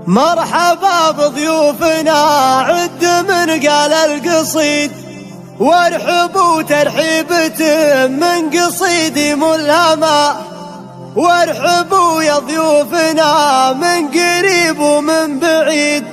مرحبا بضيوفنا عد من قال القصيد، وارحبوا ترحيبة من قصيدي ملهمة. وارحبوا يا ضيوفنا من قريب ومن بعيد،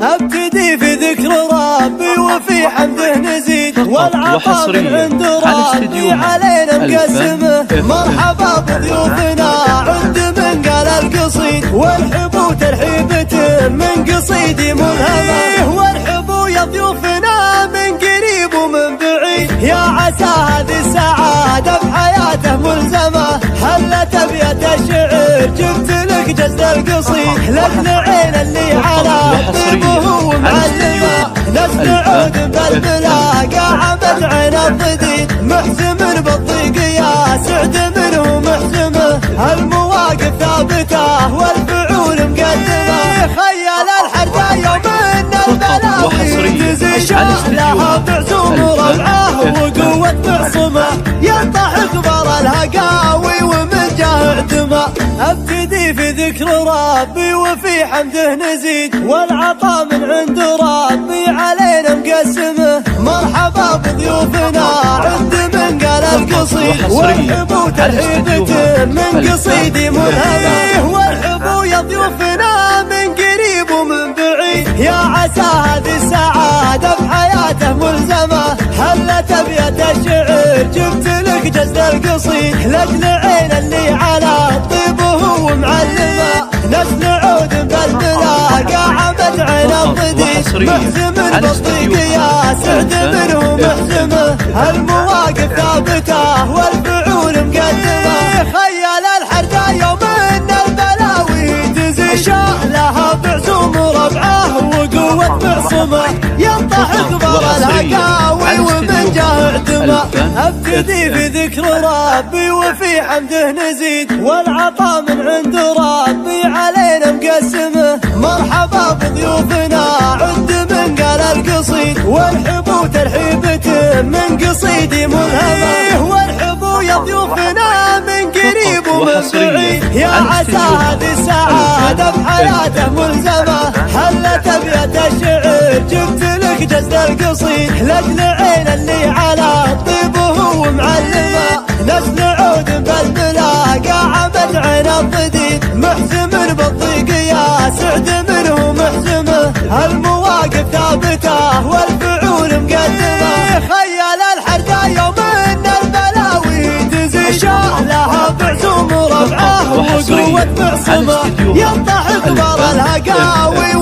ابتدي في ذكر ربي وفي حمده نزيد، والعطاء من عند ربي علينا مقسمه. مرحبا بضيوفنا عد من قال القصيد، وارحبوا ترحيبة من قصيدي ملهمة. وارحبوا يا ضيوفنا من قريب ومن بعيد، يا عسى هذه السعادة بحياته ملزمة. هلت ابيات الشعر جبت لك جزء القصيد، لجل عين اللي على طيبه ومعلمه. نسل عود بالبلاقة عمد عين الضديد، محزم بالضيق يا سعد منه محزمه. المواقف ثابته والفعول مقدمه، خيال الحرجة يوم ان البلاوي تزي شعلها بعزوم ربعه وقوة معصمه. ينطح كبر الهقاوي ومن جاه اعتمه. ابتدي في ذكر ربي وفي حمده نزيد، والعطاء من عند ربي علينا مقسمه. مرحبا بضيوفنا عد من قال القصيد، وارحبوا ترحيبة من قصيدي ملهمة. وارحبوا يا ضيوفنا من قريب ومن بعيد، يا عسى هذه السعادة بحياته ملزمة. هلت ابيات الشعر جبت لك جزء القصيد، لجل عين اللي على طيبه ومعلمه. نسل عود بالبلاقة عمد عين الضديد، محزم بالضيق يا سعد منه محزمه. المواقف ثابته والفعول مقدمه، خيال الحرجة يوم ان البلاوي تزي شعلها بعزوم ربعه وقوة معصمه. ينطح كبر الهقاوي ومن جاه اعتمه. ابتدي في ذكر ربي وفي حمده نزيد، والعطاء من عند ربي علينا مقسمه. مرحبا بضيوفنا عد من قال القصيد، وارحبوا ترحيبة من قصيدي ملهمة. وارحبوا يا ضيوفنا من قريب ومن بعيد، يا عسى هذه السعادة بحياته ملزمة. هلت ابيات الشعر جبت لك جزء القصيد، لجل عين اللي على طيبه ومعلمه. نسل عود بالبلاقة عمد عين الضديد، محزم بالضيق يا سعد منه محزمه. المواقف ثابته والفعول مقدمه، خيال الحرجة يوم ان البلاوي تزي شعلها بعزوم ربعه وقوة معصمه. ينطح كبر الهقاوي